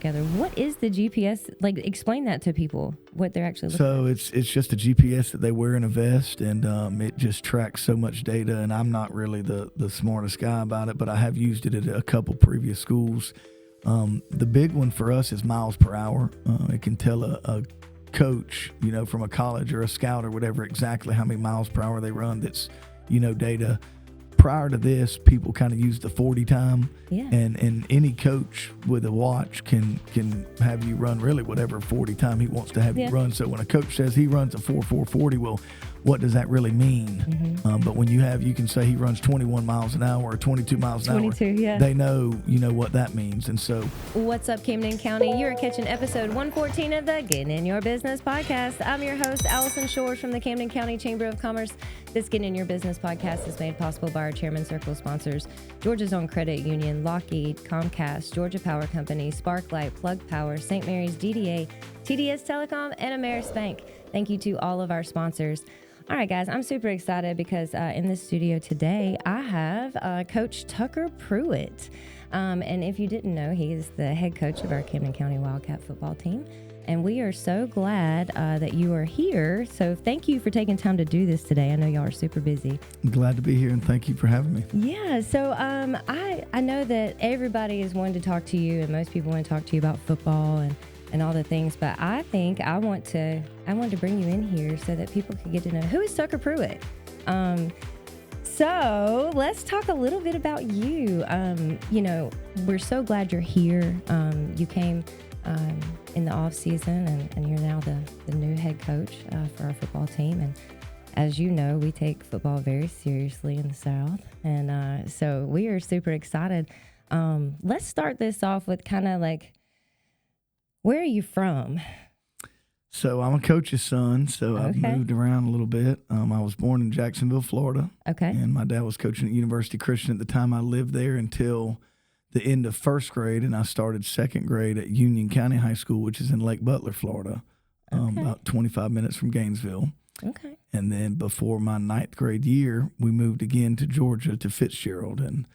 together. What is the GPS? Like, explain that to people, what they're actually looking at. So it's just a GPS that they wear in a vest, and it just tracks so much data. And I'm not really the smartest guy about it, but I have used it at a couple previous schools. The big one for us is miles per hour. It can tell a coach, from a college or a scout or whatever, exactly how many miles per hour they run. That's, data. Prior to this, people kind of use the 40 time, and any coach with a watch can have you run really whatever 40 time he wants to have you run. So when a coach says he runs a 4.40, well, what does that really mean? But when you can say he runs 21 miles an hour or 22 miles an hour, they know what that means. And so, what's up, Camden County? You're catching episode 114 of the Getting in Your Business podcast. I'm your host, Alison Shores from the Camden County Chamber of Commerce. This Getting in Your Business podcast is made possible by our Chairman Circle sponsors, Georgia's Own Credit Union, Lockheed, Comcast, Georgia Power Company, Sparklight, Plug Power, St. Mary's, DDA, TDS Telecom, and Ameris Bank. Thank you to all of our sponsors. All right, guys, I'm super excited because in the studio today, I have Coach Tucker Pruitt. And if you didn't know, he is the head coach of our Camden County Wildcat football team. And we are so glad that you are here. So thank you for taking time to do this today. I know y'all are super busy. I'm glad to be here, and thank you for having me. Yeah, so I know that everybody is wanting to talk to you, and most people want to talk to you about football and all the things, but I think I want to bring you in here so that people can get to know who is Tucker Pruitt. So let's talk a little bit about you. We're so glad you're here. You came in the off season, and you're now the new head coach for our football team. And as you know, we take football very seriously in the South, and so we are super excited. Let's start this off with kind of like, where are you from? So I'm a coach's son, so I've moved around a little bit. I was born in Jacksonville, Florida. Okay. And my dad was coaching at University Christian at the time. I lived there until the end of first grade, and I started second grade at Union County High School, which is in Lake Butler, Florida, about 25 minutes from Gainesville. Okay. And then before my ninth grade year, we moved again to Georgia to Fitzgerald, and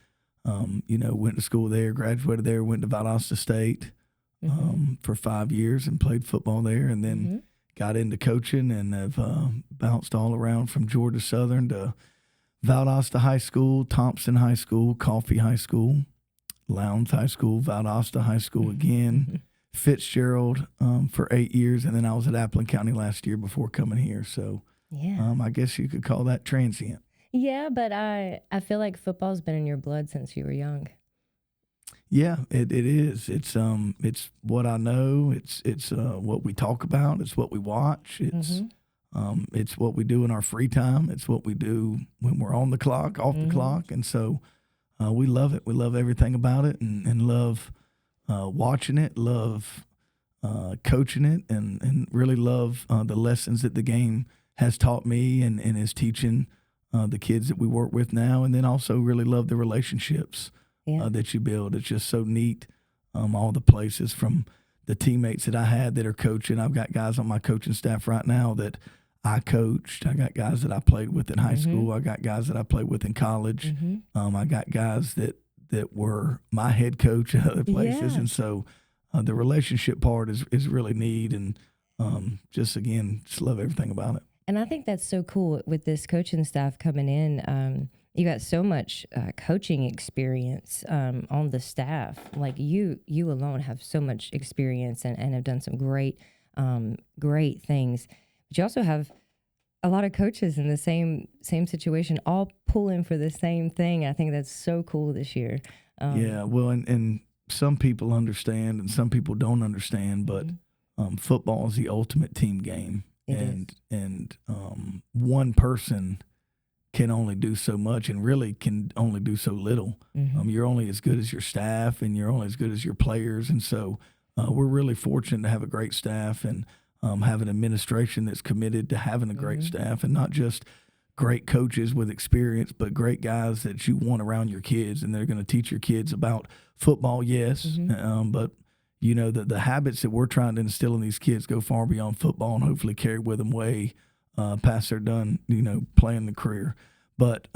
went to school there, graduated there, went to Valdosta State. For 5 years and played football there, and then got into coaching and have bounced all around from Georgia Southern to Valdosta High School, Thompson High School, Coffee High School, Lowndes High School, Valdosta High School again, Fitzgerald for 8 years, and then I was at Applin County last year before coming here. So I guess you could call that transient. Yeah, but I feel like football's been in your blood since you were young. Yeah, it is. It's what I know. It's what we talk about. It's what we watch. It's what we do in our free time. It's what we do when we're on the clock, off the clock, and so we love it. We love everything about it, and love watching it. Love coaching it, and really love the lessons that the game has taught me and is teaching the kids that we work with now, and then also really love the relationships. That you build. It's just so neat. All the places from the teammates that I had that are coaching. I've got guys on my coaching staff right now that I coached. I got guys that I played with in high school. I got guys that I played with in college. I got guys that were my head coach at other places. And so the relationship part is really neat, and just love everything about it. And I think that's so cool with this coaching staff coming in. You got so much coaching experience on the staff. Like you alone have so much experience and have done some great things. But you also have a lot of coaches in the same situation, all pulling for the same thing. I think that's so cool this year. Well, and some people understand and some people don't understand, but football is the ultimate team game. And one person can only do so much and really can only do so little. You're only as good as your staff, and you're only as good as your players. And so we're really fortunate to have a great staff and have an administration that's committed to having a great staff, and not just great coaches with experience, but great guys that you want around your kids, and they're going to teach your kids about football, but the habits that we're trying to instill in these kids go far beyond football, and hopefully carry with them way past they're done, playing the career. But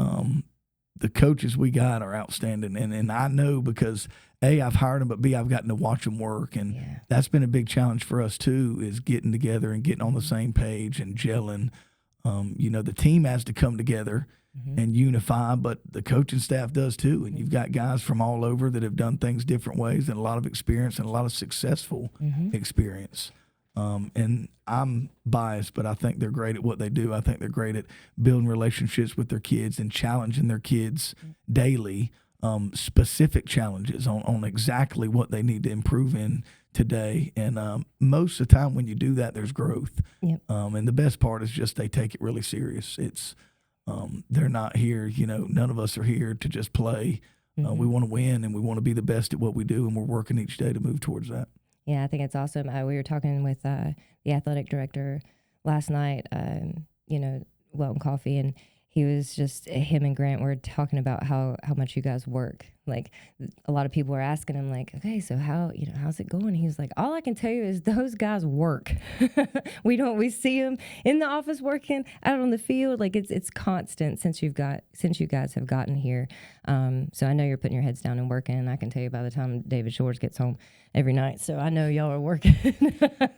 the coaches we got are outstanding, and I know because A, I've hired them, but B, I've gotten to watch them work, and that's been a big challenge for us too, is getting together and getting on the same page and gelling. The team has to come together and unify, but the coaching staff does too, and you've got guys from all over that have done things different ways and a lot of experience and a lot of successful experience. And I'm biased, but I think they're great at what they do. I think they're great at building relationships with their kids and challenging their kids daily, specific challenges on exactly what they need to improve in today. And most of the time when you do that, there's growth. And the best part is just they take it really serious. It's they're not here, none of us are here to just play. We want to win, and we want to be the best at what we do, and we're working each day to move towards that. Yeah, I think it's awesome. We were talking with the athletic director last night, Welton Coffee, and he was him and Grant were talking about how much you guys work. Like, a lot of people were asking him, like, okay, so how's it going? He was like, all I can tell you is those guys work. We see them in the office working, out on the field. Like, it's constant since you guys have gotten here. So I know you're putting your heads down and working, and I can tell you by the time David Shores gets home every night. So I know y'all are working.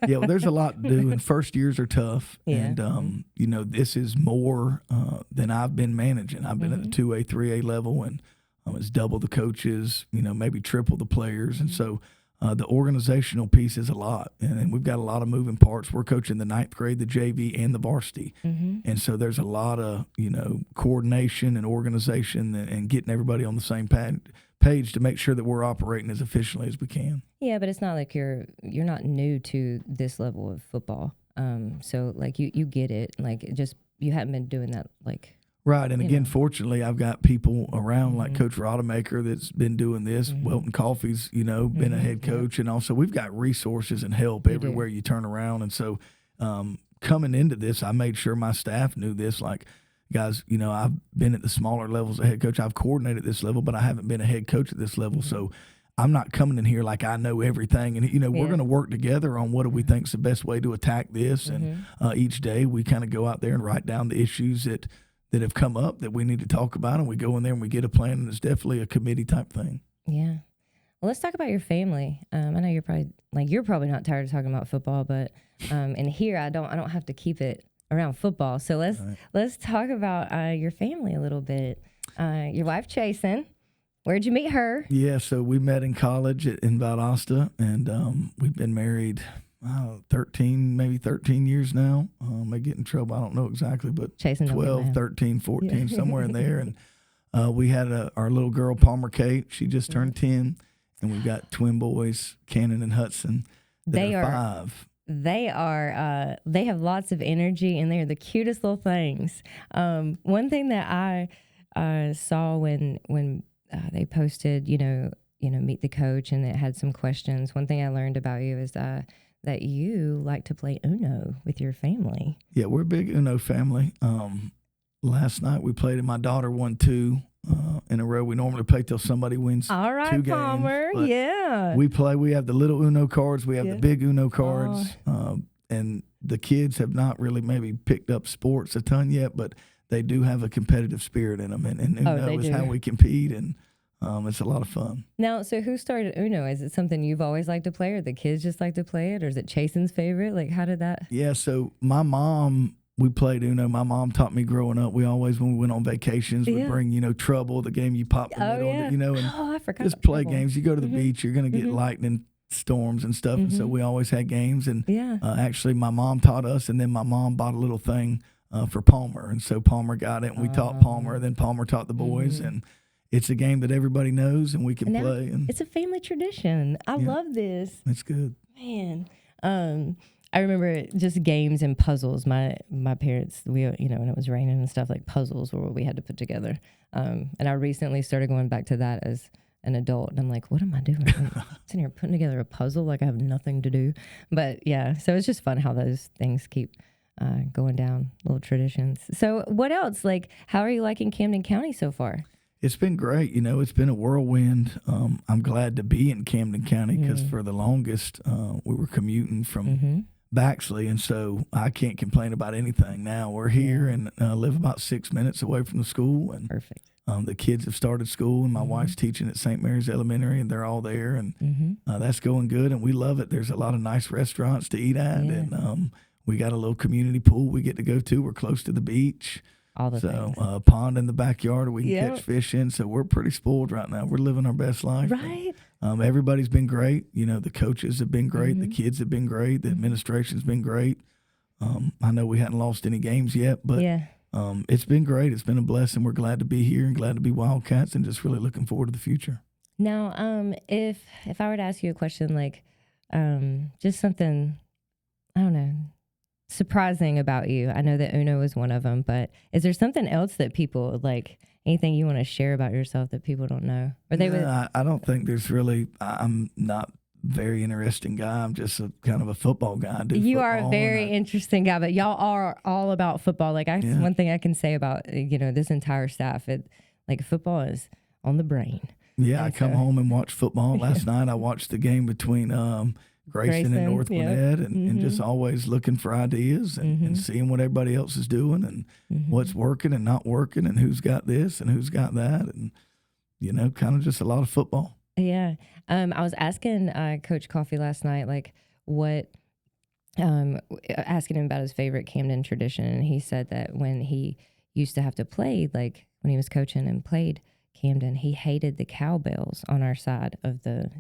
Yeah, well, there's a lot to do, and first years are tough. Yeah. And, this is more than I've been managing. I've been at the 2A, 3A level, and it's double the coaches, maybe triple the players. And so the organizational piece is a lot. And we've got a lot of moving parts. We're coaching the 9th grade, the JV, and the varsity. And so there's a lot of, coordination and organization and getting everybody on the same page to make sure that we're operating as efficiently as we can. Yeah, but it's not like you're not new to this level of football. So, like, you get it. Like, you haven't been doing that, like... Right, and again, fortunately, I've got people around like Coach Rodemaker that's been doing this. Welton Coffey's, been a head coach, and also we've got resources and help everywhere you turn around. And so coming into this, I made sure my staff knew this. Like, guys, I've been at the smaller levels as head coach. I've coordinated at this level, but I haven't been a head coach at this level. So I'm not coming in here like I know everything. And, we're going to work together on what do we think is the best way to attack this. And each day we kind of go out there and write down the issues that have come up that we need to talk about, and we go in there and we get a plan, and it's definitely a committee type thing. Yeah. Well, let's talk about your family. I know you're probably not tired of talking about football, but in here I don't have to keep it around football. So let's talk about your family a little bit. Your wife, Chasen, where'd you meet her? Yeah, so we met in college in Valdosta, and we've been married 13 years now. I get in trouble. I don't know exactly, but Chasing 12, 13, 14, somewhere in there. And we had our little girl, Palmer Kate. She just turned 10. And we've got twin boys, Cannon and Hudson. They are 5. They have lots of energy, and they're the cutest little things. One thing that I saw when they posted, meet the coach, and it had some questions. One thing I learned about you is that you like to play Uno with your family. Yeah, we're a big Uno family. Last night we played, and my daughter won 2 in a row. We normally play till somebody wins 2 games. Palmer, yeah. We play. We have the little Uno cards. We have the big Uno cards. And the kids have not really maybe picked up sports a ton yet, but they do have a competitive spirit in them. And Uno is how we compete, and it's a lot of fun. Now, so who started Uno? Is it something you've always liked to play, or the kids just like to play it, or is it Chasen's favorite? Like, how did that? Yeah, so my mom, we played Uno. My mom taught me growing up. We always, when we went on vacations, would bring, Trouble, the game you pop the middle, and I forgot just play Trouble. games. You go to the beach, you're going to get lightning storms and stuff, and so we always had games. And actually, my mom taught us, and then my mom bought a little thing for Palmer, and so Palmer got it, and we taught Palmer, then Palmer taught the boys, and it's a game that everybody knows, and we can play. And it's a family tradition. I love this. It's good. Man. I remember just games and puzzles. My parents, when it was raining and stuff, like puzzles were what we had to put together. And I recently started going back to that as an adult. And I'm like, what am I doing? I'm sitting here putting together a puzzle like I have nothing to do. But yeah, so it's just fun how those things keep going down, little traditions. So what else? Like, how are you liking Camden County so far? It's been great. It's been a whirlwind. I'm glad to be in Camden County because for the longest, we were commuting from Baxley, and so I can't complain about anything now. We're here and live about 6 minutes away from the school, and perfect. The kids have started school, and my wife's teaching at St. Mary's Elementary, and they're all there, and that's going good, and we love it. There's a lot of nice restaurants to eat at, and we got a little community pool we get to go to. We're close to the beach. All the things. Pond in the backyard we can catch fish in. So we're pretty spoiled right now. We're living our best life. Right. Everybody's been great. The coaches have been great. The kids have been great. The administration's been great. I know we hadn't lost any games yet, but it's been great. It's been a blessing. We're glad to be here and glad to be Wildcats and just really looking forward to the future. Now, if I were to ask you a question, like just something, I don't know, surprising about you. I know that Uno was one of them, but is there something else that people like, anything you want to share about yourself that people don't know? Or they would. I don't think there's really, I'm not very interesting guy. I'm just a kind of a football guy. You are a very interesting guy, but y'all are all about football. Like one thing I can say about, this entire staff, like football is on the brain. Yeah. I come home and watch football. Last night I watched the game between, Grayson and North Gwinnett, and just always looking for ideas and seeing what everybody else is doing and what's working and not working and who's got this and who's got that, and kind of just a lot of football. Yeah. I was asking Coach Coffey last night, like asking him about his favorite Camden tradition, and he said that when he used to have to play, like when he was coaching and played Camden, he hated the cowbells on our side of the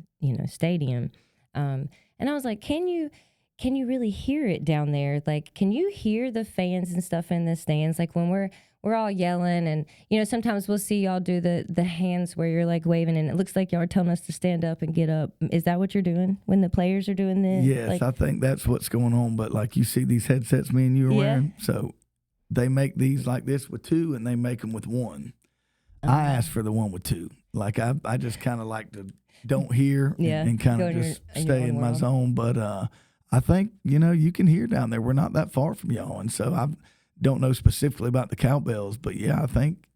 stadium. And I was like, can you really hear it down there? Like, can you hear the fans and stuff in the stands? Like when we're all yelling and, sometimes we'll see y'all do the hands where you're like waving and it looks like y'all are telling us to stand up and get up. Is that what you're doing when the players are doing this? Yes, I think that's what's going on. But like you see these headsets me and you are wearing, so they make these like this with two and they make them with one. I asked for the one with two. Like I just kind of like to don't hear and kind of just stay in my zone. But I think, you can hear down there. We're not that far from y'all. And so I don't know specifically about the cowbells, but I think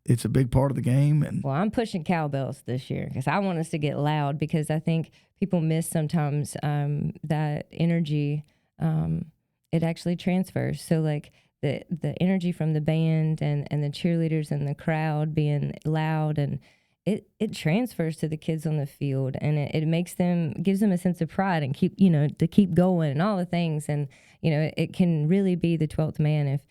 it's a big part of the game. And well, I'm pushing cowbells this year because I want us to get loud, because I think people miss sometimes that energy. It actually transfers. So like the energy from the band and the cheerleaders and the crowd being loud, and it transfers to the kids on the field, and it makes them, gives them a sense of pride and to keep going and all the things. And, it can really be the 12th man if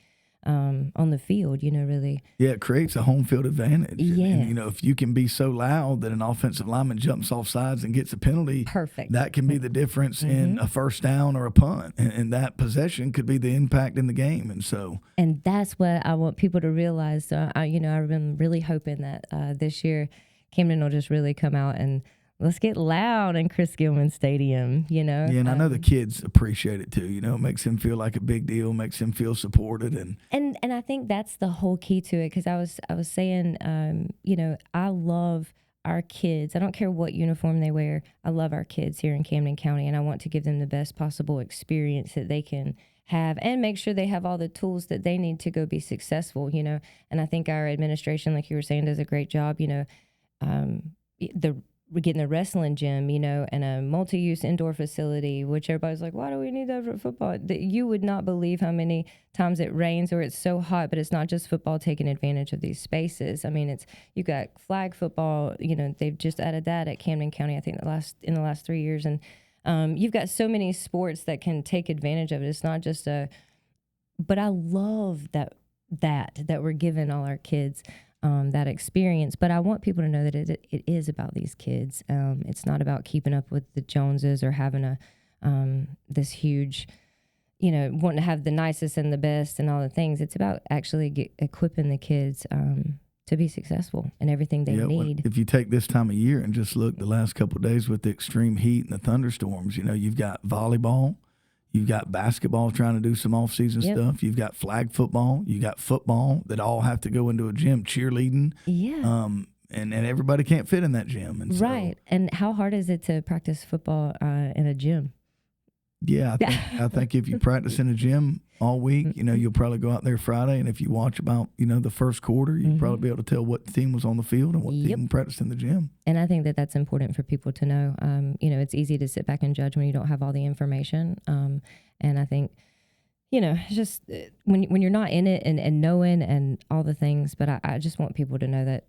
on the field, really. Yeah, it creates a home field advantage. Yeah. And, if you can be so loud that an offensive lineman jumps off sides and gets a penalty, perfect. That can be the difference in a first down or a punt. And that possession could be the impact in the game. And that's what I want people to realize. So, I've been really hoping that this year Camden will just really come out and let's get loud in Chris Gilman Stadium, Yeah, and I know the kids appreciate it too. It makes them feel like a big deal, makes them feel supported, and I think that's the whole key to it. Because I was saying, I love our kids. I don't care what uniform they wear. I love our kids here in Camden County, and I want to give them the best possible experience that they can have, and make sure they have all the tools that they need to go be successful. And I think our administration, like you were saying, does a great job. We're getting a wrestling gym, and a multi-use indoor facility, which everybody's like, why do we need that for football? You would not believe how many times it rains or it's so hot, but it's not just football taking advantage of these spaces. I mean, you got flag football, they've just added that at Camden County, I think in the last 3 years. And you've got so many sports that can take advantage of it. It's not just but I love that we're giving all our kids that experience. But I want people to know that it is about these kids. It's not about keeping up with the Joneses or having this huge, wanting to have the nicest and the best and all the things. It's about actually equipping the kids to be successful in everything they need. If you take this time of year and just look the last couple of days with the extreme heat and the thunderstorms, you've got volleyball. You've got basketball trying to do some off-season stuff. You've got flag football. You got football that all have to go into a gym, cheerleading. Yeah. And everybody can't fit in that gym. And right. And how hard is it to practice football in a gym? Yeah, I think if you practice in a gym all week, you'll probably go out there Friday, and if you watch about, the first quarter, you'll probably be able to tell what team was on the field and what team practiced in the gym. And I think that that's important for people to know. It's easy to sit back and judge when you don't have all the information. And I think it's just when you're not in it and knowing and all the things, but I just want people to know that,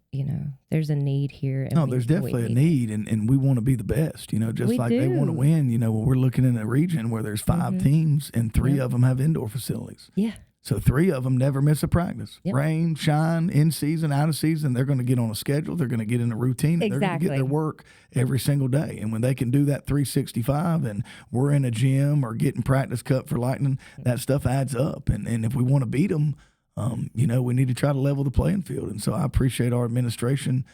there's a need here. And No, there's definitely a need, and we want to be the best, just We like they want to do. win. When we're looking in a region where there's 5 teams and 3 of them have indoor facilities. Yeah. So 3 of them never miss a practice. Yep. Rain, shine, in season, out of season, they're going to get on a schedule. They're going to get in a routine. And they're going to get their work every single day. And when they can do that 365 and we're in a gym or getting practice cut for Lightning, that stuff adds up. And if we want to beat them, we need to try to level the playing field. And so I appreciate our administration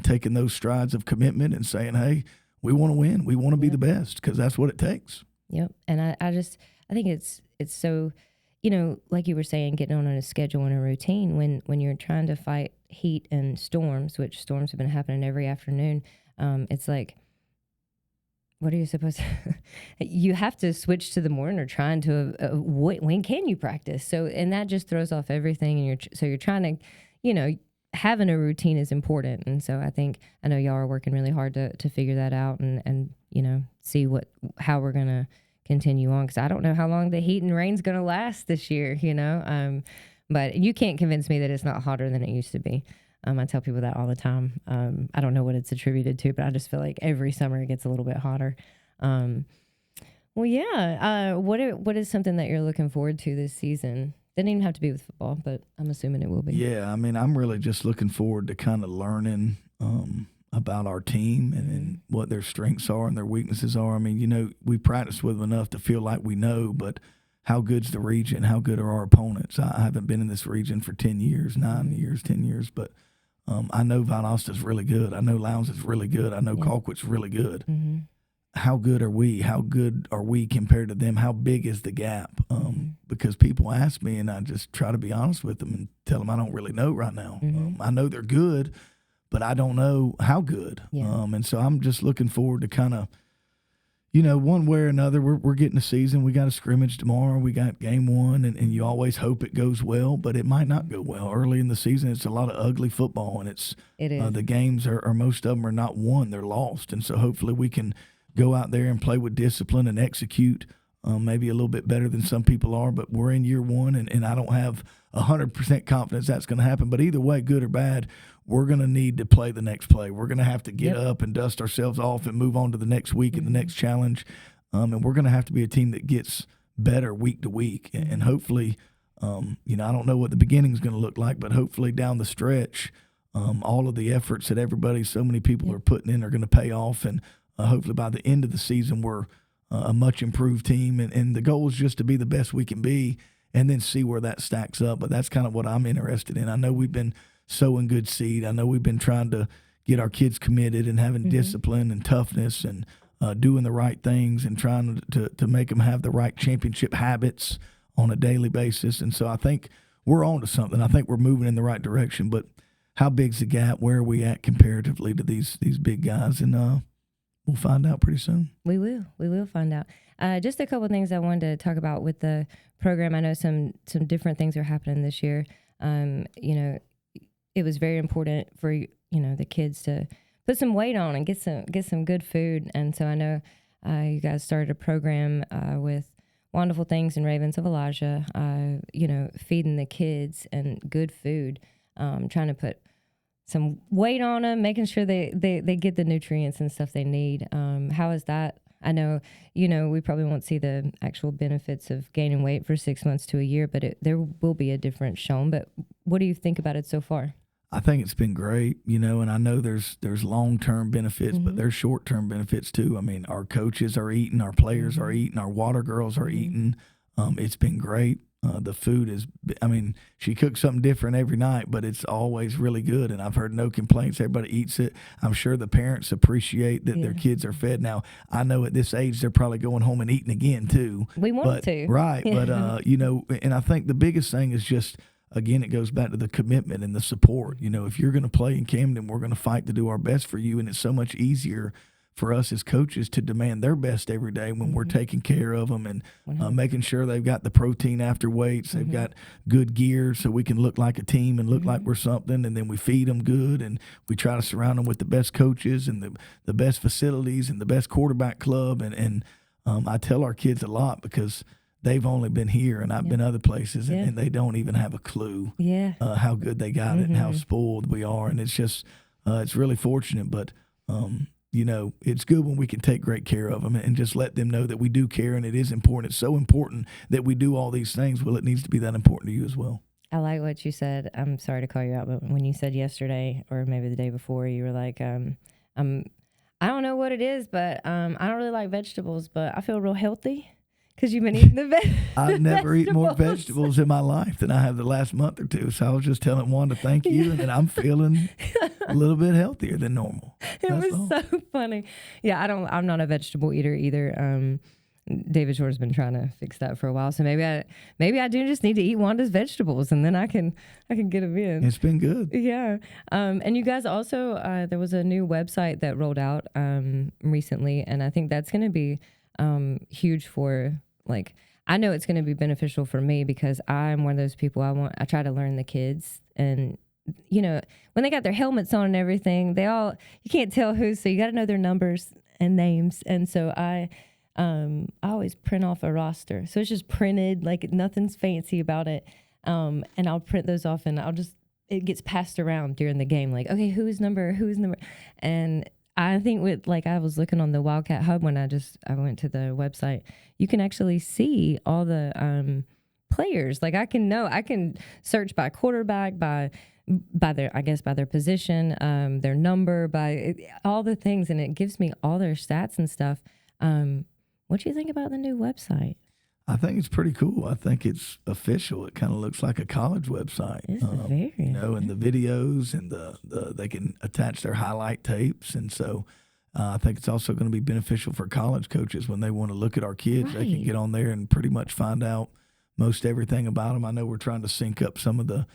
taking those strides of commitment and saying, hey, we want to win. We want to be the best because that's what it takes. Yep. And I think it's so, like you were saying, getting on a schedule and a routine when you're trying to fight heat and storms, which storms have been happening every afternoon. It's like, what are you supposed to, you have to switch to the morning or trying to, when can you practice? So, and that just throws off everything. And you're trying to, having a routine is important. And so I know y'all are working really hard to figure that out and see how we're going to continue on, because I don't know how long the heat and rain's going to last this year, but you can't convince me that it's not hotter than it used to be. I tell people that all the time. I don't know what it's attributed to, but I just feel like every summer it gets a little bit hotter. Well, yeah. What is something that you're looking forward to this season? Doesn't even have to be with football, but I'm assuming it will be. Yeah, I'm really just looking forward to kind of learning about our team and what their strengths are and their weaknesses are. We practice with them enough to feel like we know, but how good's the region? How good are our opponents? I haven't been in this region for 10 years, 10 years, but I know Valdosta's really good. I know Lowndes is really good. I know Colquitt's really good. Mm-hmm. How good are we? How good are we compared to them? How big is the gap? Because people ask me, and I just try to be honest with them and tell them I don't really know right now. I know they're good, but I don't know how good. Yeah. And so I'm just looking forward to kind of, one way or another, we're getting a season. We got a scrimmage tomorrow. We got game 1, and you always hope it goes well, but it might not go well. Early in the season, it's a lot of ugly football, and it is. The games are most of them are not won. They're lost. And so hopefully we can go out there and play with discipline and execute maybe a little bit better than some people are, but we're in year 1, and I don't have 100% confidence that's going to happen. But either way, good or bad, we're going to need to play the next play. We're going to have to get up and dust ourselves off and move on to the next week and the next challenge. And we're going to have to be a team that gets better week to week. And hopefully, I don't know what the beginning is going to look like, but hopefully down the stretch, all of the efforts that so many people are putting in are going to pay off. And hopefully by the end of the season, we're a much improved team. And the goal is just to be the best we can be and then see where that stacks up. But that's kind of what I'm interested in. I know we've been sowing good seed. I know we've been trying to get our kids committed and having discipline and toughness and doing the right things and trying to make them have the right championship habits on a daily basis. And so I think we're on to something. I think we're moving in the right direction. But how big's the gap? Where are we at comparatively to these big guys? And we'll find out pretty soon. We will find out. Just a couple of things I wanted to talk about with the program. I know some different things are happening this year. It was very important for the kids to put some weight on and get some good food. And so I know you guys started a program with Wonderful Things and Ravens of Elijah. Feeding the kids and good food, trying to put some weight on them, making sure they get the nutrients and stuff they need. How is that? I know, we probably won't see the actual benefits of gaining weight for 6 months to a year, but there will be a difference shown. But what do you think about it so far? I think it's been great, and I know there's long-term benefits, but there's short-term benefits too. Our coaches are eating, our players are eating, our water girls are eating. It's been great. The food is, she cooks something different every night, but it's always really good. And I've heard no complaints. Everybody eats it. I'm sure the parents appreciate that their kids are fed. Now, I know at this age, they're probably going home and eating again too. We want to. Right. But, and I think the biggest thing is just, again, it goes back to the commitment and the support. If you're going to play in Camden, we're going to fight to do our best for you. And it's so much easier for us as coaches to demand their best every day when we're taking care of them and making sure they've got the protein after weights, they've got good gear so we can look like a team and look like we're something, and then we feed them good and we try to surround them with the best coaches and the best facilities and the best quarterback club. And I tell our kids a lot because they've only been here, and I've been other places, and they don't even have a clue how good they got it and how spoiled we are. And it's just, it's really fortunate, but, you know, it's good when we can take great care of them and just let them know that we do care, and it is important. It's so important that we do all these things. Well, it needs to be that important to you as well. I like what you said. I'm sorry to call you out, but when you said yesterday or maybe the day before, you were like, I don't know what it is, but I don't really like vegetables, but I feel real healthy. Because you've been eating the vegetables. I've never eaten more vegetables in my life than I have the last month or two. So I was just telling Wanda, thank you, and that I'm feeling a little bit healthier than normal. It was so funny. Yeah, I'm not a vegetable eater either. David Shore's been trying to fix that for a while. So maybe I do just need to eat Wanda's vegetables, and then I can get them in. It's been good. Yeah. And you guys also, there was a new website that rolled out recently, and I think that's going to be huge for, like, I know it's going to be beneficial for me because I'm one of those people, I try to learn the kids, and you know, when they got their helmets on and everything, you can't tell who's, so you got to know their numbers and names. And so I always print off a roster. So it's just printed, like nothing's fancy about it. And I'll print those off, and it gets passed around during the game. Like, okay, who's number? And I think I was looking on the Wildcat Hub when I went to the website, you can actually see all the players. Like I can search by quarterback, by their position, their number, by all the things, and it gives me all their stats and stuff. What do you think about the new website? I think it's pretty cool. I think it's official. It kind of looks like a college website. It's very, you know, and the videos and they can attach their highlight tapes, and so I think it's also going to be beneficial for college coaches when they want to look at our kids. Right. They can get on there and pretty much find out most everything about them. I know we're trying to sync up some of the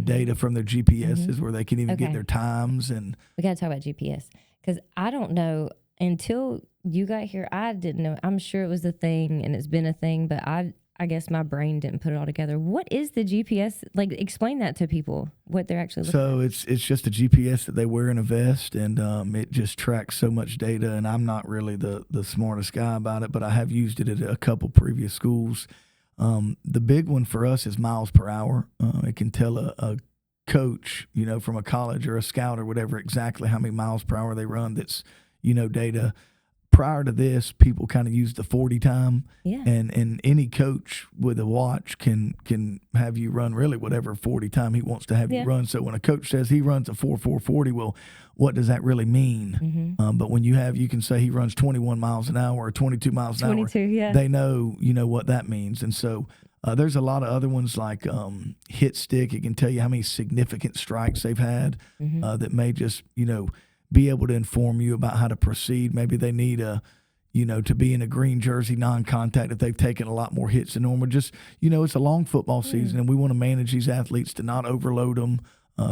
data from their GPSs where they can even get their times. And we got to talk about GPS because I don't know. Until you got here, I didn't know. I'm sure it was a thing, and it's been a thing, but I guess my brain didn't put it all together. What is the GPS? Like, explain that to people, what they're actually looking at. So it's just a GPS that they wear in a vest, and it just tracks so much data, and I'm not really the smartest guy about it, but I have used it at a couple previous schools. The big one for us is miles per hour. It can tell a coach, you know, from a college or a scout or whatever, exactly how many miles per hour they run. That's, you know, data. Prior to this, people kind of use the 40 time, and any coach with a watch can have you run really whatever 40 time he wants to have you run. So when a coach says he runs a 4.40, well, what does that really mean? But when you can say he runs 21 miles an hour or 22 miles an hour, they know, you know, what that means. And so there's a lot of other ones like hit stick. It can tell you how many significant strikes they've had that may just, you know, be able to inform you about how to proceed. Maybe they need to be in a green jersey, non-contact, if they've taken a lot more hits than normal. Just, you know, it's a long football season, and we want to manage these athletes to not overload them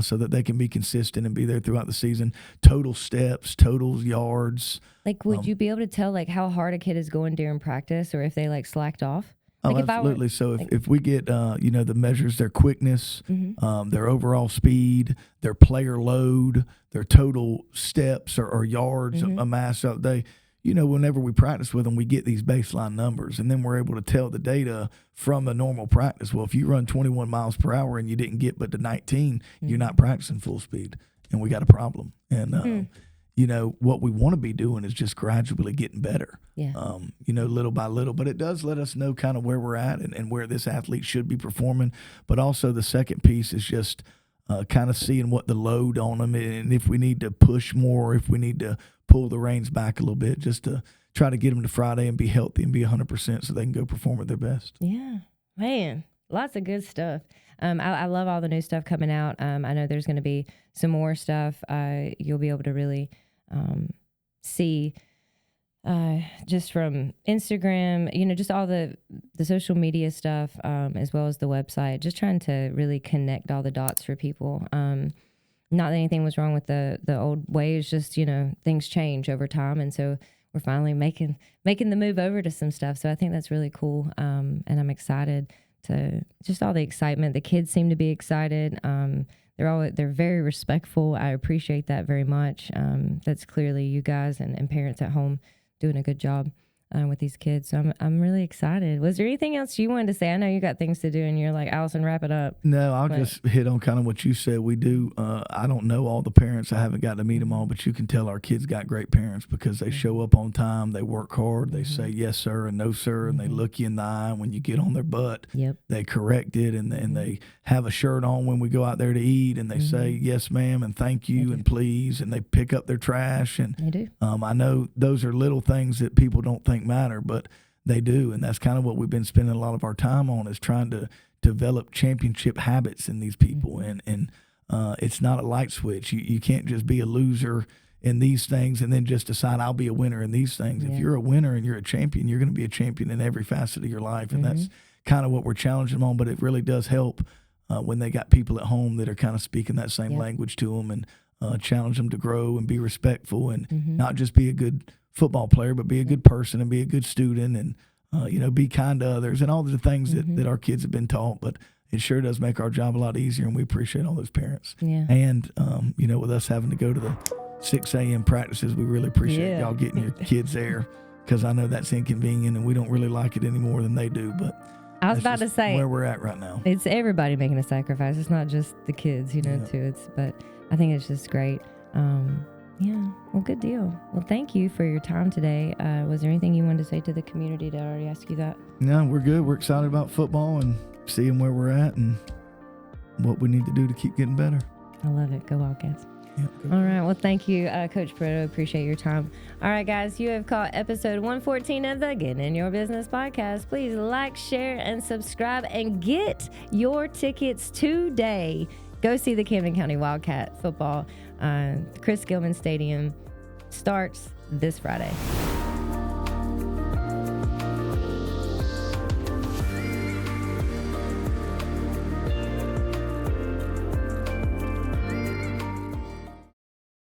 so that they can be consistent and be there throughout the season. Total steps, total yards. Like, would you be able to tell, like, how hard a kid is going during practice or if they, like, slacked off? Oh, like absolutely. So if we get, the measures, their quickness, their overall speed, their player load, their total steps or yards amassed out the day, you know, whenever we practice with them, we get these baseline numbers, and then we're able to tell the data from a normal practice. Well, if you run 21 miles per hour and you didn't get but to 19, you're not practicing full speed, and we got a problem. And, you know, what we want to be doing is just gradually getting better, little by little. But it does let us know kind of where we're at and where this athlete should be performing. But also the second piece is just kind of seeing what the load on them is, and if we need to push more, if we need to pull the reins back a little bit, just to try to get them to Friday and be healthy and be 100% so they can go perform at their best. Yeah, man, lots of good stuff. I love all the new stuff coming out. I know there's going to be some more stuff. You'll be able to really see just from Instagram, you know, just all the social media stuff, as well as the website, just trying to really connect all the dots for people. Not that anything was wrong with the old ways, just, you know, things change over time. And so we're finally making the move over to some stuff. So I think that's really cool. And I'm excited to just all the excitement. The kids seem to be excited. They're very respectful. I appreciate that very much. That's clearly you guys and parents at home doing a good job. with these kids. So I'm really excited. Was there anything else you wanted to say? I know you got things to do and you're like, Allison, wrap it up. No, I'll just hit on kind of what you said. We do. I don't know all the parents. I haven't gotten to meet them all, but you can tell our kids got great parents because they show up on time. They work hard. They say yes, sir, and no, sir, and they look you in the eye when you get on their butt. Yep. They correct it, and they have a shirt on when we go out there to eat, and they say yes, ma'am, and thank you, and please, and they pick up their trash. And They do. I know those are little things that people don't think matter, but they do, and that's kind of what we've been spending a lot of our time on, is trying to develop championship habits in these people. And it's not a light switch. You can't just be a loser in these things and then just decide I'll be a winner in these things. If you're a winner and you're a champion, you're going to be a champion in every facet of your life, and that's kind of what we're challenging them on. But it really does help when they got people at home that are kind of speaking that same language to them, and challenge them to grow and be respectful, and not just be a good football player, but be a good person and be a good student, and be kind to others, and all the things that our kids have been taught. But it sure does make our job a lot easier, and we appreciate all those parents. Yeah. And with us having to go to the 6 a.m. practices, we really appreciate y'all getting your kids there, because I know that's inconvenient and we don't really like it any more than they do. But I was about to say where we're at right now. It's everybody making a sacrifice. It's not just the kids, too. But I think it's just great. Well, good deal. Well, thank you for your time today. Was there anything you wanted to say to the community? Did I already ask you that? No, we're good. We're excited about football and seeing where we're at and what we need to do to keep getting better. I love it. Go Wildcats. Yeah, all right. Well, thank you, Coach Pruitt. Appreciate your time. All right, guys, you have caught episode 114 of the Getting in Your Business podcast. Please like, share, and subscribe, and get your tickets today. Go see the Camden County Wildcat football. Chris Gilman Stadium starts this Friday.